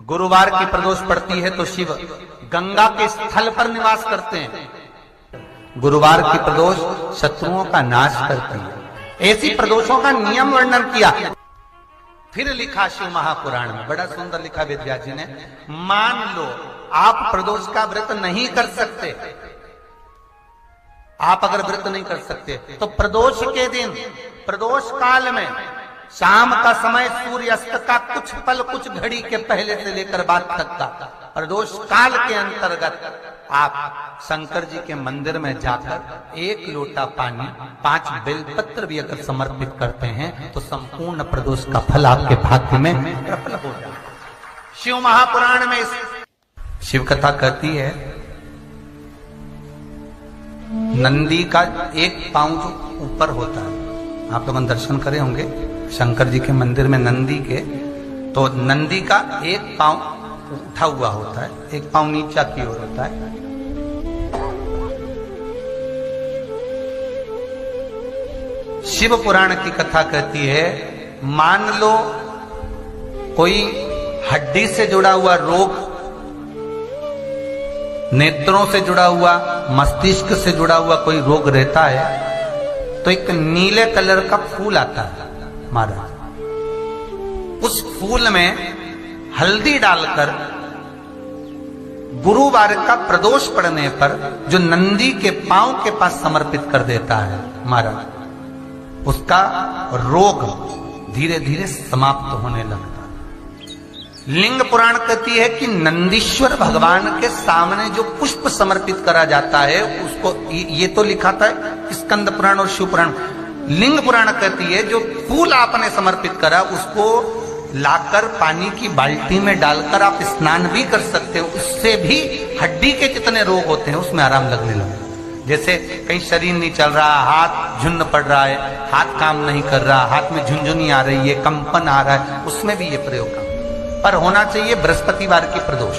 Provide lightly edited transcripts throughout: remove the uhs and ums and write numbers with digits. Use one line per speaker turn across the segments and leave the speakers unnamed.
गुरुवार की प्रदोष पड़ती है तो शिव गंगा के स्थल पर निवास करते हैं। गुरुवार की प्रदोष शत्रुओं का नाश करती है। ऐसी प्रदोषों का नियम वर्णन किया। फिर लिखा शिव महापुराण में, बड़ा सुंदर लिखा वेदव्यास जी ने, मान लो आप प्रदोष का व्रत नहीं कर सकते, आप अगर व्रत नहीं कर सकते तो प्रदोष के दिन, प्रदोष काल में शाम का समय सूर्यास्त का कुछ पल, कुछ घड़ी के पहले से लेकर बाद तक का प्रदोष काल के अंतर्गत आप शंकर जी के मंदिर में जाकर 1 लोटा पानी, 5 बेलपत्र भी अगर समर्पित करते हैं तो संपूर्ण प्रदोष का फल आपके भाग्य में प्रबल हो जाए। शिव महापुराण में शिव कथा कहती है, नंदी का एक पांव जो ऊपर होता है, आप लोग दर्शन करे होंगे शंकर जी के मंदिर में नंदी के, तो नंदी का एक पांव उठा हुआ होता है, एक पांव नीचा की ओर होता है। शिव पुराण की कथा कहती है, मान लो कोई हड्डी से जुड़ा हुआ रोग, नेत्रों से जुड़ा हुआ, मस्तिष्क से जुड़ा हुआ कोई रोग रहता है तो एक नीले कलर का फूल आता है महाराज, उस फूल में हल्दी डालकर गुरुवार का प्रदोष पड़ने पर जो नंदी के पांव के पास समर्पित कर देता है महाराज, उसका रोग धीरे धीरे समाप्त होने लगता है। लिंग पुराण कहती है कि नंदीश्वर भगवान के सामने जो पुष्प समर्पित करा जाता है उसको, ये तो लिखा था स्कंद पुराण और शिव पुराण, लिंग पुराण कहती है जो फूल आपने समर्पित करा उसको लाकर पानी की बाल्टी में डालकर आप स्नान भी कर सकते हो, उससे भी हड्डी के जितने रोग होते हैं उसमें आराम लगने लगे। जैसे कहीं शरीर नहीं चल रहा, हाथ झुन्न पड़ रहा है, हाथ काम नहीं कर रहा, हाथ में झुंझुनी आ रही है, कंपन आ रहा है, उसमें भी ये प्रयोग कर, पर होना चाहिए बृहस्पतिवार की प्रदोष।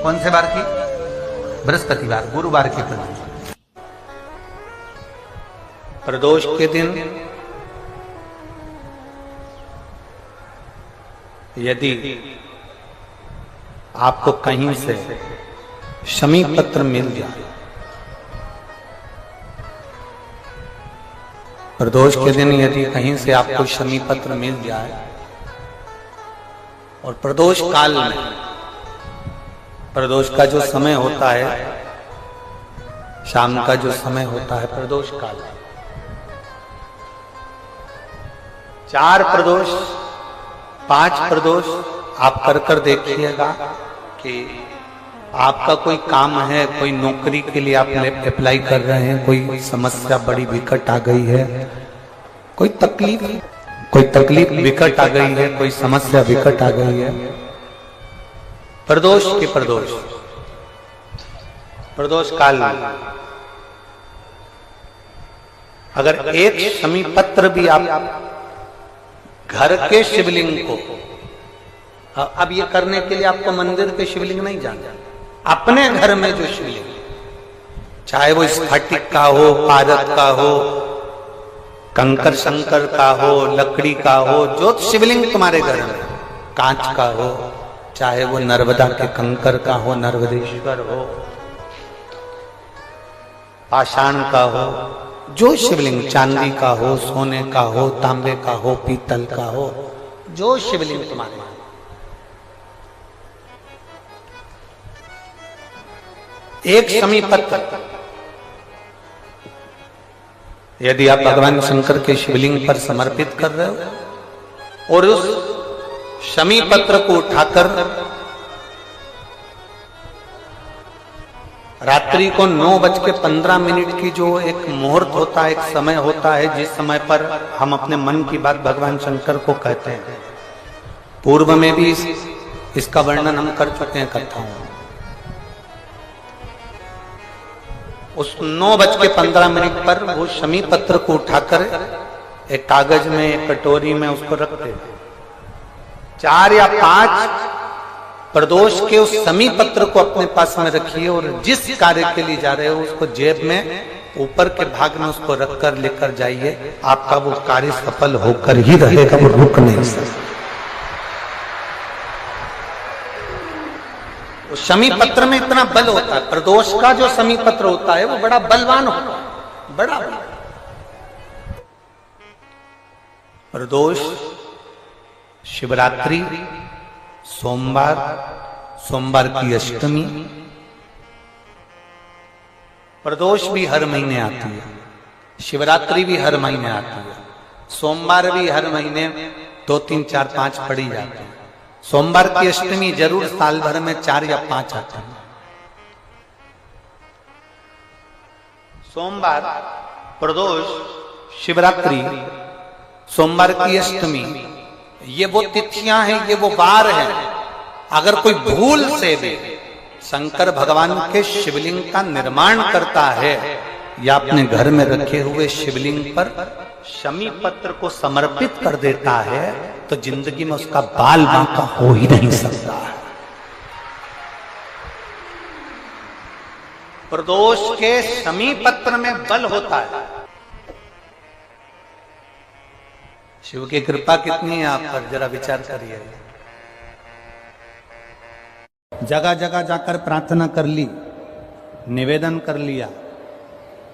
कौन से बार की? बृहस्पतिवार, गुरुवार की प्रदोष। प्रदोष के दिन यदि आपको कहीं से शमी पत्र मिल जाए, प्रदोष के दिन यदि कहीं से आपको शमी पत्र मिल जाए और प्रदोष काल में, प्रदोष का जो समय होता है, शाम का जो समय होता है प्रदोष काल, 4 प्रदोष 5 प्रदोष आप कर देखिएगा कि आपका कोई काम है, कोई नौकरी के लिए आप अप्लाई कर रहे हैं, कोई समस्या बड़ी विकट आ गई है, कोई तकलीफ विकट आ गई है, कोई समस्या विकट आ गई है, प्रदोष के प्रदोष काल में अगर एक शमी पत्र भी आप घर के शिवलिंग को, अब ये करने के लिए आपको मंदिर के शिवलिंग नहीं जाना, अपने घर में जो शिवलिंग, चाहे वो स्फटिक का हो, पारद का हो, कंकर शंकर का हो, लकड़ी का हो, जो शिवलिंग तुम्हारे घर में, कांच का हो, चाहे वो नर्मदा के कंकर का हो, नर्मदेश्वर हो, पाषाण का हो, जो शिवलिंग, चांदी का हो, सोने का हो, तांबे का हो, पीतल का हो, जो शिवलिंग तुम्हारे, एक शमी पत्र यदि आप भगवान शंकर के शिवलिंग पर समर्पित कर रहे हो और उस शमी पत्र को उठाकर रात्रि को 9:15 की जो एक मुहूर्त होता है, एक समय होता है जिस समय पर हम अपने मन की बात भगवान शंकर को कहते हैं, पूर्व में भी इसका वर्णन हम कर चुके हैं कथाओं में। उस 9:15 पर वो शमी पत्र को उठाकर एक कागज में, एक कटोरी में उसको रखते, 4 या 5 प्रदोष के उस शमी पत्र को अपने पास में रखिए और जिस कार्य के लिए जा रहे हो उसको जेब में ऊपर के भाग में उसको रखकर लेकर जाइए, आपका वो कार्य सफल होकर ही रहेगा, वो रुक नहीं सकता। वो शमी पत्र में इतना बल होता है, प्रदोष का जो शमी पत्र होता है वो बड़ा बलवान होता है, बड़ा बल। प्रदोष शिवरात्रि, सोमवार, सोमवार की अष्टमी। प्रदोष भी हर महीने आती है, शिवरात्रि भी हर महीने आती है, सोमवार भी हर महीने 2, 3, 4, 5 पड़ी जाती है। सोमवार की अष्टमी जरूर साल भर में 4 या 5 आते हैं। सोमवार, प्रदोष, शिवरात्रि, सोमवार की अष्टमी, ये वो तिथियां हैं, ये वो वार हैं। अगर कोई भूल से भी शंकर भगवान के शिवलिंग का निर्माण करता है या अपने घर में रखे हुए शिवलिंग पर शमी पत्र को समर्पित कर देता है, तो जिंदगी में उसका बाल बांका हो ही नहीं सकता। प्रदोष के शमी पत्र में बल होता है। शिव की कृपा कितनी है आप पर, जरा विचार करिए। जगह जगह जाकर प्रार्थना कर ली, निवेदन कर लिया,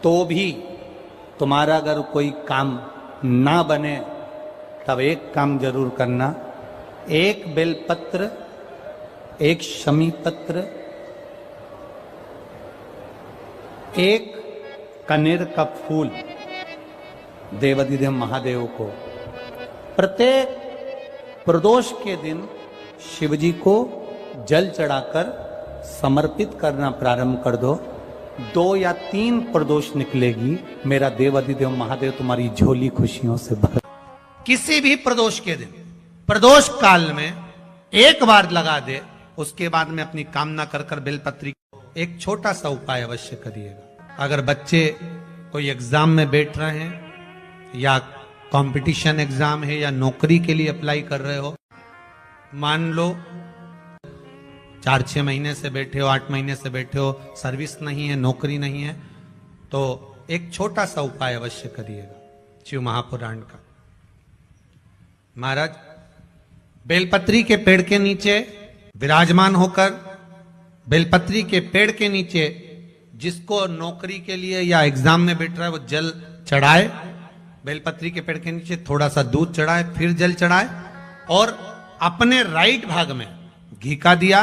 तो भी तुम्हारा अगर कोई काम ना बने, तब एक काम जरूर करना, एक बेलपत्र, एक शमी पत्र, एक कनेर का फूल देवाधिदेव महादेव को प्रत्येक प्रदोष के दिन शिवजी को जल चढ़ाकर समर्पित करना प्रारंभ कर दो। 2 या 3 प्रदोष निकलेगी, मेरा देवाधिदेव महादेव तुम्हारी झोली खुशियों से भर। किसी भी प्रदोष के दिन, प्रदोष काल में एक बार लगा दे, उसके बाद में अपनी कामना कर कर बेलपत्री। एक छोटा सा उपाय अवश्य करिएगा। अगर बच्चे कोई एग्जाम में बैठ रहे हैं या कंपटीशन एग्जाम है या नौकरी के लिए अप्लाई कर रहे हो, मान लो 4-6 महीने से बैठे हो, 8 महीने से बैठे हो, सर्विस नहीं है, नौकरी नहीं है, तो एक छोटा सा उपाय अवश्य करिएगा शिव महापुराण का। महाराज बेलपत्री के पेड़ के नीचे विराजमान होकर, बेलपत्री के पेड़ के नीचे जिसको नौकरी के लिए या एग्जाम में बैठ रहा है वो जल चढ़ाए, बेलपत्री के पेड़ के नीचे थोड़ा सा दूध चढ़ाए, फिर जल चढ़ाए, और अपने राइट भाग में घी का दिया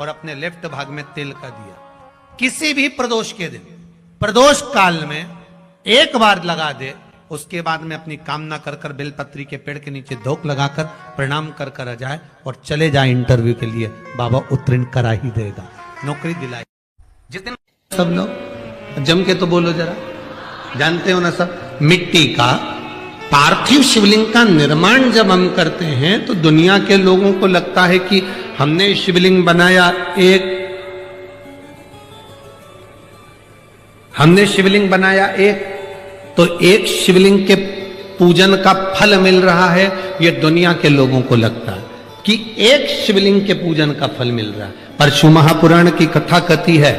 और अपने लेफ्ट भाग में तेल का दिया। किसी भी प्रदोष के दिन, प्रदोष काल में एक बार लगा दे, उसके बाद में अपनी कामना कर कर बेलपत्री के पेड़ के नीचे धोख लगाकर प्रणाम कर कर आ जाए और चले जाए इंटरव्यू के लिए, बाबा उत्तीर्ण करा ही देगा, नौकरी दिलाई। जिस दिन सब लोग जम के तो बोलो जरा, जानते हो ना सब, मिट्टी का पार्थिव शिवलिंग का निर्माण जब हम करते हैं तो दुनिया के लोगों को लगता है कि हमने शिवलिंग बनाया, हमने शिवलिंग बनाया एक, तो एक शिवलिंग के पूजन का फल मिल रहा है। ये दुनिया के लोगों को लगता है कि एक शिवलिंग के पूजन का फल मिल रहा है, पर शिव महापुराण की कथा कहती है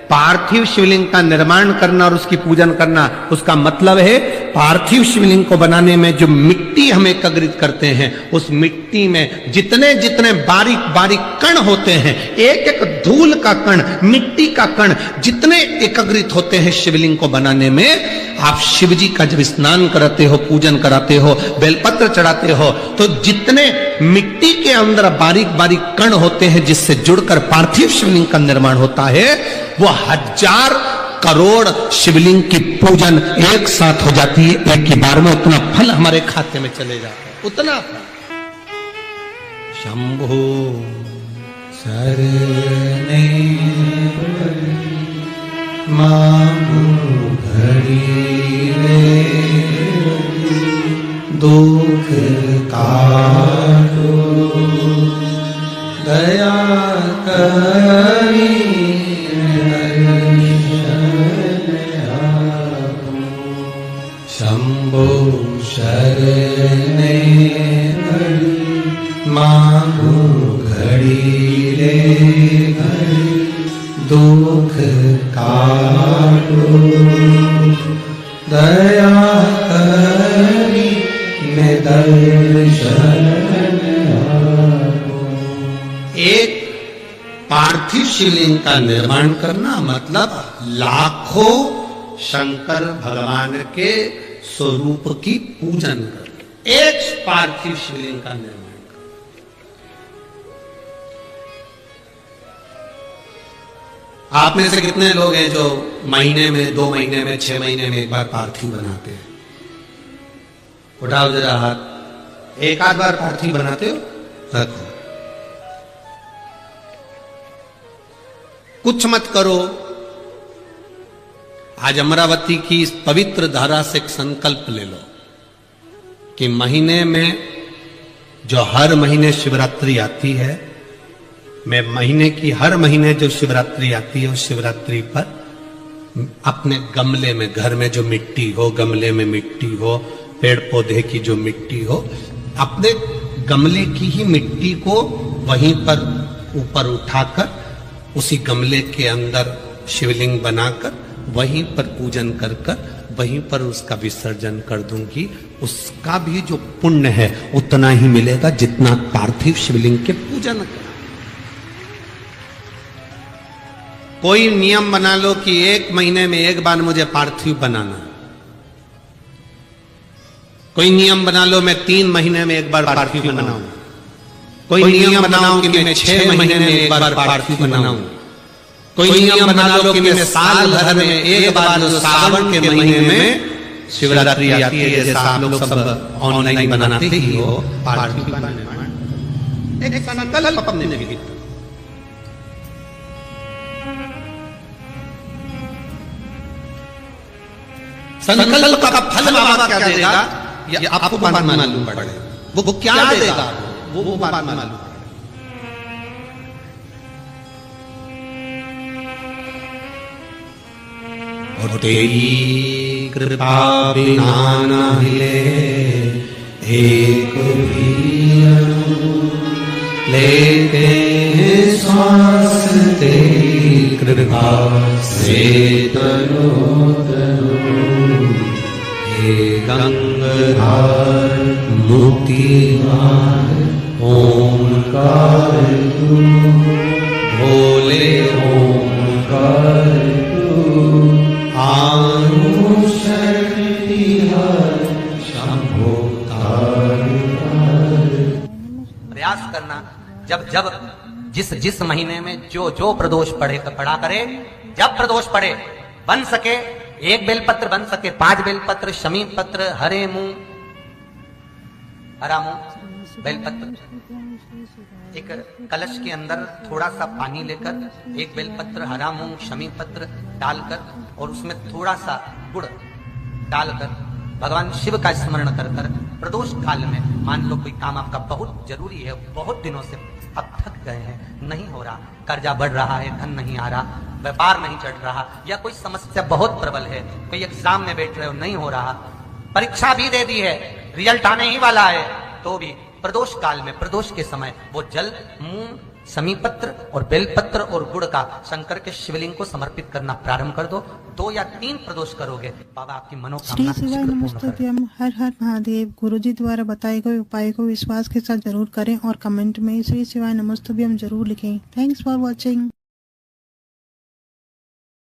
पार्थिव शिवलिंग का निर्माण करना और उसकी पूजन करना, उसका मतलब है पार्थिव शिवलिंग को बनाने में जो मिट्टी हम एकत्रित करते हैं, उस मिट्टी में जितने जितने बारीक बारीक कण होते हैं, एक एक धूल का कण, मिट्टी का कण जितने एकत्रित होते हैं शिवलिंग को बनाने में, आप शिवजी का जब स्नान कराते हो, पूजन कराते हो, बेलपत्र चढ़ाते हो, तो जितने मिट्टी के अंदर बारीक बारीक कण होते हैं जिससे जुड़कर पार्थिव शिवलिंग का निर्माण होता है, वो 1000 करोड़ शिवलिंग की पूजन एक साथ हो जाती है एक ही बार में। उतना फल हमारे खाते में चले जाता है, उतना फल। शंभो शरणे मांगो घड़ी रे, दुख काटो दया करी, शंभो शरणे मांगो घड़ी रे घड़ी, दुख काटो दया करी, मैं दर्शन। एक
पार्थिव शिवलिंग का निर्माण करना मतलब लाखों शंकर भगवान के स्वरूप की पूजन कर, एक पार्थिव शिवलिंग का निर्माण। आप में से कितने लोग हैं जो महीने में, 2 महीने में, 6 महीने में एक बार पार्थिव बनाते हैं? उठाओ जरा हाथ। एक आध बार पार्थिव बनाते हो? रखो। कुछ मत करो। आज अमरावती की इस पवित्र धारा से एक संकल्प ले लो कि महीने में, जो हर महीने शिवरात्रि आती है, मैं महीने की हर महीने जो शिवरात्रि आती है, उस शिवरात्रि पर अपने गमले में, घर में जो मिट्टी हो, गमले में मिट्टी हो, पेड़ पौधे की जो मिट्टी हो, अपने गमले की ही मिट्टी को वहीं पर ऊपर उठाकर उसी गमले के अंदर शिवलिंग बनाकर वहीं पर पूजन कर वहीं पर उसका विसर्जन कर दूंगी। उसका भी जो पुण्य है उतना ही मिलेगा जितना पार्थिव शिवलिंग के पूजन का। कोई नियम बना लो कि 1 महीने में एक बार मुझे पार्थिव बनाना। कोई नियम बना लो मैं 3 महीने में एक बार पार्थिव बनाऊं। कोई नियम बनाओ कि मैं 6 महीने में एक बार पार्थिव बनाऊं। कोई नियम बना लो कि मैं साल भर में एक बार, जो सावन के महीने में शिवरात्रि आती है, जैसा आप लोग सब ऑनलाइन बनाते ही हो, पार्थिव बनाना। एक संकल्प अपने लिए। संकल्प का फल बाबा क्या देगा ये आपको मालूम पड़ेगा। वो क्या देगा वो बात मालूम। और तेरी कृपा बिना न हिले एक भी अणु, लेते हैं श्वास तेरी कृपा से तनो तनो। हे गंगाधर मुक्तिधार ओंकार तू, भोले ओंकार तू, आनु शक्ति हर शंभो
प्रयास करना। जब जब जिस महीने में जो प्रदोष पड़ा करे, जब प्रदोष पड़े, बन सके 1 बेलपत्र, बन सके 5 बेलपत्र, शमी पत्र, हरे मुंह, हरा मुंह, बेलपत्र, एक कलश के अंदर थोड़ा सा पानी लेकर 1 बेलपत्र, हरा मूंग, शमी पत्र डालकर और उसमें थोड़ा सा गुड़ डालकर भगवान शिव का स्मरण कर प्रदोष काल में, मान लो कोई काम आपका बहुत जरूरी है, बहुत दिनों से अब थक गए हैं, नहीं हो रहा, कर्जा बढ़ रहा है, धन नहीं आ रहा, व्यापार नहीं चढ़ रहा, या कोई समस्या बहुत प्रबल है, कोई एग्जाम में बैठ रहे हो नहीं हो रहा, परीक्षा भी दे दी है, रिजल्ट आने ही वाला है, तो भी प्रदोष काल में, प्रदोष के समय वो जल, मूंग, समीपत्र और बेलपत्र और गुड़ का शंकर के शिवलिंग को समर्पित करना प्रारंभ कर दो। 2 या 3 प्रदोष करोगे, बाबा आपकी मनोकामना
श्री शिवाय नमस्तुभ्यम। हर हर महादेव। गुरुजी द्वारा बताए गए उपाय को विश्वास के साथ जरूर करें और कमेंट में श्री शिवाय नमस्तुभ्यम जरूर लिखें। Thanks for watching.